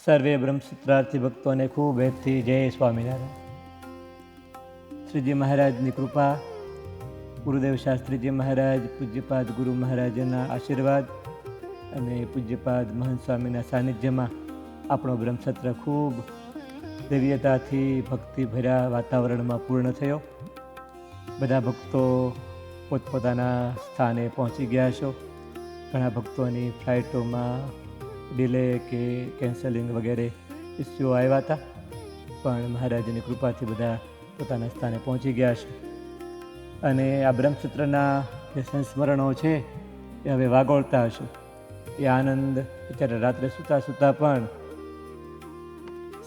સર્વે બ્રહ્મસૂત્રાર્થી ભક્તોને ખૂબ હેતથી જય સ્વામિનારાયણ. શ્રીજી મહારાજની કૃપા, ગુરુદેવ શાસ્ત્રીજી મહારાજ, પૂજ્યપાદ ગુરુ મહારાજના આશીર્વાદ અને પૂજ્યપાદ મહંત સ્વામીના સાનિધ્યમાં આપણો બ્રહ્મસત્ર ખૂબ દિવ્યતાથી ભક્તિભર્યા વાતાવરણમાં પૂર્ણ થયો. બધા ભક્તો પોતપોતાના સ્થાને પહોંચી ગયા છો. ઘણા ભક્તોની ફ્લાઇટોમાં ડિલે કે કેન્સલિંગ વગેરે ઇસ્યુઓ આવ્યા હતા, પણ મહારાજની કૃપાથી બધા પોતાના સ્થાને પહોંચી ગયા છે. અને આ બ્રહ્મસૂત્રના જે સંસ્મરણો છે એ હવે વાગોળતા હશો. એ આનંદ અત્યારે રાત્રે સૂતા પણ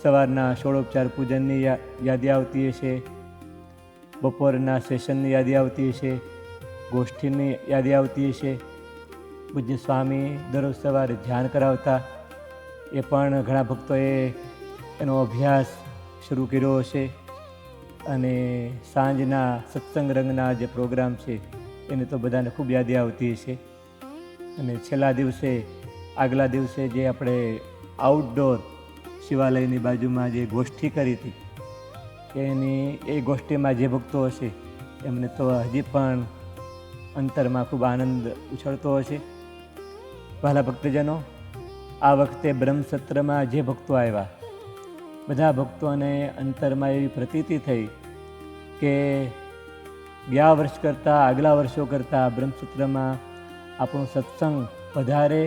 સવારના ષોડોપચાર પૂજનની યાદી આવતી હશે, બપોરના સેશનની યાદી આવતી હશે, ગોષ્ઠીની યાદી આવતી હશે. પૂજ્ય સ્વામી દરરોજ સવારે ધ્યાન કરાવતા, એ પણ ઘણા ભક્તોએ એનો અભ્યાસ શરૂ કર્યો હશે. અને સાંજના સત્સંગ રંગના જે પ્રોગ્રામ છે એની તો બધાને ખૂબ યાદી આવતી હશે. અને છેલ્લા દિવસે, આગલા દિવસે જે આપણે આઉટડોર શિવાલયની બાજુમાં જે ગોષ્ઠી કરી હતી, એ ગોષ્ઠીમાં જે ભક્તો હશે એમને તો હજી પણ અંતરમાં ખૂબ આનંદ ઉછળતો હશે. વહાલા ભક્તજનો, આ વખતે બ્રહ્મસત્રમાં જે ભક્તો આવ્યા, બધા ભક્તોને અંતરમાં એવી પ્રતીતિ થઈ કે ગયા વર્ષ કરતાં, આગલા વર્ષો કરતાં બ્રહ્મસત્રમાં આપણું સત્સંગ વધારે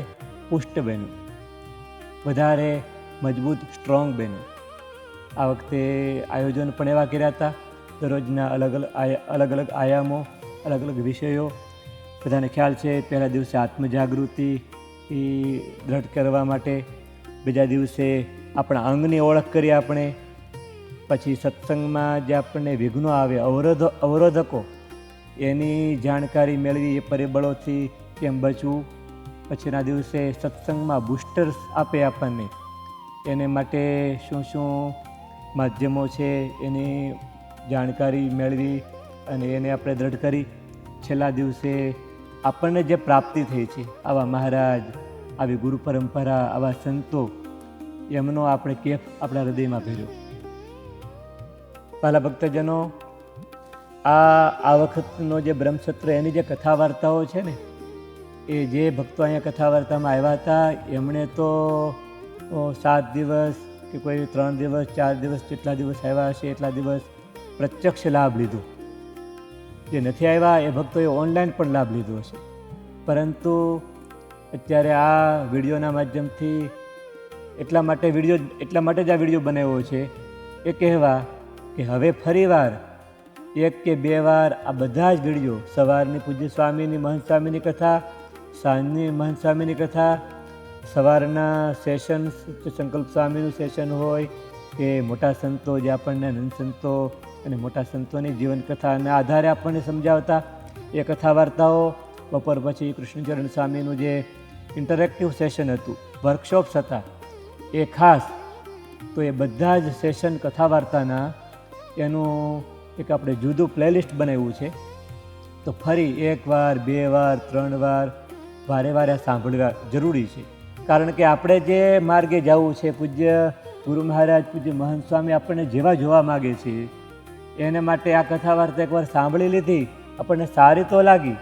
પુષ્ટ બન્યું, વધારે મજબૂત, સ્ટ્રોંગ બન્યું. આ વખતે આયોજન પણ એવા કર્યા હતા. દરરોજના અલગ અલગ આયામો, અલગ અલગ વિષયો. બધાને ખ્યાલ છે, પહેલા દિવસે આત્મજાગૃતિ દ્રઢ કરવા માટે, બીજા દિવસે આપણા અંગની ઓળખ કરી આપણે, પછી સત્સંગમાં જે આપણને વિઘ્નો આવે, અવરોધકો, એની જાણકારી મેળવી, એ પરિબળોથી કેમ બચવું. પછીના દિવસે સત્સંગમાં બૂસ્ટર્સ આપે આપણને, એને માટે શું શું માધ્યમો છે એની જાણકારી મેળવી અને એને આપણે દ્રઢ કરી. છેલ્લા દિવસે આપણને જે પ્રાપ્તિ થઈ છે, આવા મહારાજ, આવી ગુરુ પરંપરા, આવા સંતો, એમનો આપણે કેફ આપણા હૃદયમાં ભર્યો. પહેલા ભક્તજનો, આ વખતનો જે બ્રહ્મસત્ર, એની જે કથા વાર્તાઓ છે ને, એ જે ભક્તો અહીંયા કથા વાર્તામાં આવ્યા હતા, એમણે તો 7 દિવસ કે કોઈ 3 દિવસ, 4 દિવસ, જેટલા દિવસ આવ્યા હશે એટલા દિવસ પ્રત્યક્ષ લાભ લીધો. જે નથી આવ્યા એ ભક્તોએ ઓનલાઈન પણ લાભ લીધો હશે. પરંતુ અત્યારે આ વિડીયોના માધ્યમથી એટલા માટે જ આ વિડીયો બનાવ્યો છે, એ કહેવા કે હવે ફરીવાર 1 કે 2 વાર આ બધા જ વિડીયો, સવારની પૂજ્ય સ્વામીની, મહંત સ્વામીની કથા, સાંજની મહંત સ્વામીની કથા, સવારના સેશન્સ, સંકલ્પ સ્વામીનું સેશન હોય કે મોટા સંતો જે આપણને નંદ સંતો અને મોટા સંતોની જીવનકથાના આધારે આપણને સમજાવતા એ કથા વાર્તાઓ, બપોર પછી કૃષ્ણચરણ સ્વામીનું જે ઇન્ટરેક્ટિવ સેશન હતું, વર્કશોપ્સ હતા, એ ખાસ. તો એ બધા જ સેશન કથા વાર્તાના એનું એક આપણે જુદું પ્લેલિસ્ટ બનાવ્યું છે. તો ફરી 1 વાર, 2 વાર, 3 વાર, વારે સાંભળવા જરૂરી છે. કારણ કે આપણે જે માર્ગે જવું છે, પૂજ્ય ગુરુ મહારાજ, પૂજ્ય મહંત સ્વામી આપણને જેવા જોવા માગે છે, એને માટે આ કથા વાર્તા એકવાર સાંભળી લીધી, આપણને સારી તો લાગી,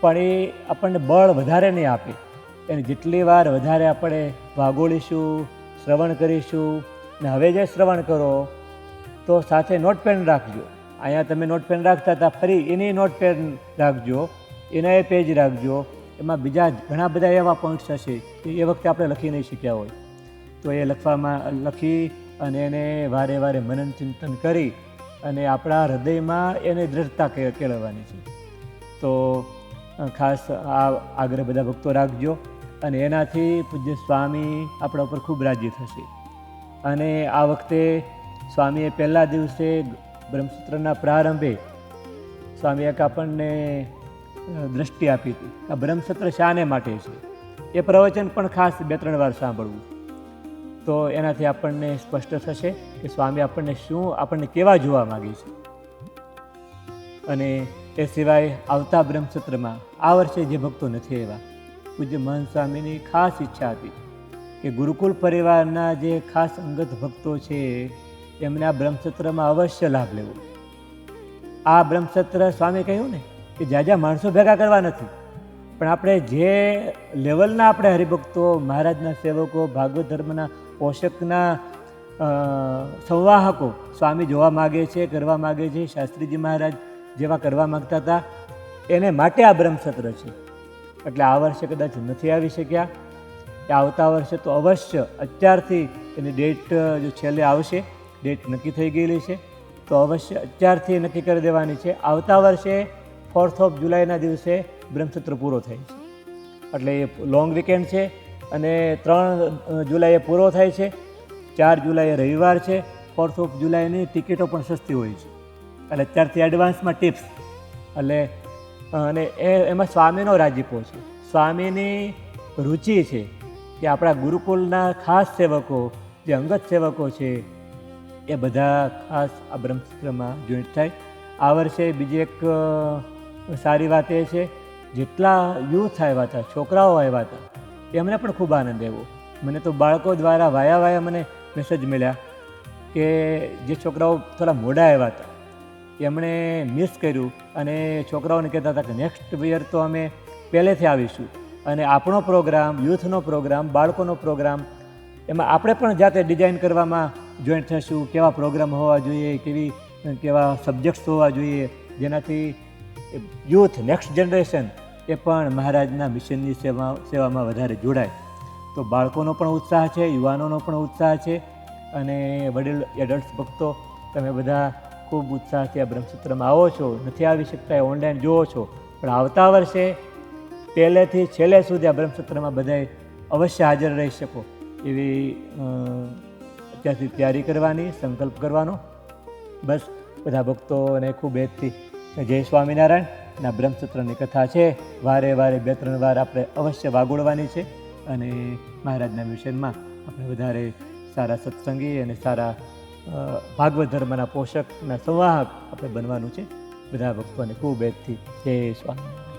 પણ એ આપણને બળ વધારે નહીં આપે. એને જેટલી વાર વધારે આપણે વાગોળીશું, શ્રવણ કરીશું. ને હવે જે શ્રવણ કરો તો સાથે નોટપેન રાખજો. અહીંયા તમે નોટપેન રાખતા હતા, ફરી એની નોટપેન રાખજો, એના એ પેજ રાખજો. એમાં બીજા ઘણા બધા એવા પોઈન્ટ્સ હશે કે એ વખતે આપણે લખી નહીં શીખ્યા હોય, તો એ લખી અને એને વારે મનન ચિંતન કરી અને આપણા હૃદયમાં એને દ્રઢતા કેળવવાની છે. તો ખાસ આ આગ્રહ બધા ભક્તો રાખજો, અને એનાથી પૂજ્ય સ્વામી આપણા ઉપર ખૂબ રાજી થશે. અને આ વખતે સ્વામીએ પહેલા દિવસે બ્રહ્મસૂત્રના પ્રારંભે સ્વામી એક આપણને દ્રષ્ટિ આપી હતી. આ બ્રહ્મસત્ર શાને માટે છે, એ પ્રવચન પણ ખાસ 2-3 વાર સાંભળવું, તો એનાથી આપણને સ્પષ્ટ થશે કે સ્વામી આપણને કેવા જોવા માગે છે. અને એ સિવાય આવતા બ્રહ્મસત્રમાં આ વર્ષે જે ભક્તો નથી આવ્યા, પૂજ્ય મહંત સ્વામીની ખાસ ઈચ્છા હતી કે ગુરુકુળ પરિવારના જે ખાસ અંગત ભક્તો છે એમને આ બ્રહ્મસત્રમાં અવશ્ય લાભ લેવો. આ બ્રહ્મસત્ર સ્વામી કહ્યું ને કે જ્યાં માણસો ભેગા કરવા નથી, પણ આપણે જે લેવલના આપણે હરિભક્તો, મહારાજના સેવકો, ભાગવત ધર્મના પોષકના સંવાહકો સ્વામી જોવા માગે છે, કરવા માગે છે, શાસ્ત્રીજી મહારાજ જેવા કરવા માગતા હતા, એને માટે આ બ્રહ્મસત્ર છે. એટલે આ વર્ષે કદાચ નથી આવી શક્યા, કે આવતા વર્ષે તો અવશ્ય, અત્યારથી એની ડેટ જો છેલ્લે આવશે, ડેટ નક્કી થઈ ગયેલી છે, તો અવશ્ય અત્યારથી નક્કી કરી દેવાની છે. આવતા વર્ષે 4 જુલાઈના દિવસે બ્રહ્મસત્ર પૂરો થાય છે. એટલે એ લોંગ વીકેન્ડ છે અને 3 જુલાઈએ પૂરો થાય છે. 4 જુલાઈએ રવિવાર છે. 4 જુલાઈની ટિકિટો પણ સસ્તી હોય છે. એટલે અત્યારથી એડવાન્સમાં ટિપ્સ. એટલે અને એમાં સ્વામીનો રાજીપો છે, સ્વામીની રુચિ છે કે આપણા ગુરુકુલના ખાસ સેવકો, જે અંગત સેવકો છે, એ બધા ખાસ આ બ્રહ્મસત્રમાં જોઈન્ટ થાય. આ વર્ષે બીજી એક સારી વાત એ છે, જેટલા યુથ આવ્યા હતા, છોકરાઓ આવ્યા હતા, એમને પણ ખૂબ આનંદ આવ્યો. મને તો બાળકો દ્વારા વાયા મને મેસેજ મળ્યા કે જે છોકરાઓ થોડા મોડા આવ્યા હતા એમણે મિસ કર્યું, અને છોકરાઓને કહેતા હતા કે નેક્સ્ટ યર તો અમે પહેલેથી આવીશું, અને આપણો પ્રોગ્રામ, યુથનો પ્રોગ્રામ, બાળકોનો પ્રોગ્રામ, એમાં આપણે પણ જાતે ડિઝાઇન કરવામાં જોઈન્ટ થઈશું. કેવા પ્રોગ્રામ હોવા જોઈએ, કેવા સબ્જેક્ટ્સ હોવા જોઈએ, જેનાથી યુથ, નેક્સ્ટ જનરેશન એ પણ મહારાજના મિશનની સેવામાં વધારે જોડાય. તો બાળકોનો પણ ઉત્સાહ છે, યુવાનોનો પણ ઉત્સાહ છે, અને વડીલ એડલ્ટ ભક્તો તમે બધા ખૂબ ઉત્સાહથી આ બ્રહ્મસત્રમાં આવો છો. નથી આવી શકતા એ ઓનલાઈન જુઓ છો, પણ આવતા વર્ષે પહેલેથી છેલ્લે સુધી આ બ્રહ્મસત્રમાં બધાએ અવશ્ય હાજર રહી શકો એવી અત્યારથી તૈયારી કરવાની, સંકલ્પ કરવાનો. બસ બધા ભક્તોને ખૂબ હેતથી જય સ્વામિનારાયણ. ના બ્રહ્મસત્રની કથા છે, વારે 2-3 વાર આપણે અવશ્ય વાગોળવાની છે, અને મહારાજના મિશનમાં આપણે વધારે સારા સત્સંગી અને સારા ભાગવત ધર્મના પોષકના સંવાહક આપણે બનવાનું છે. બધા ભક્તોને ખૂબ હેતથી જય સ્વામિનારાયણ.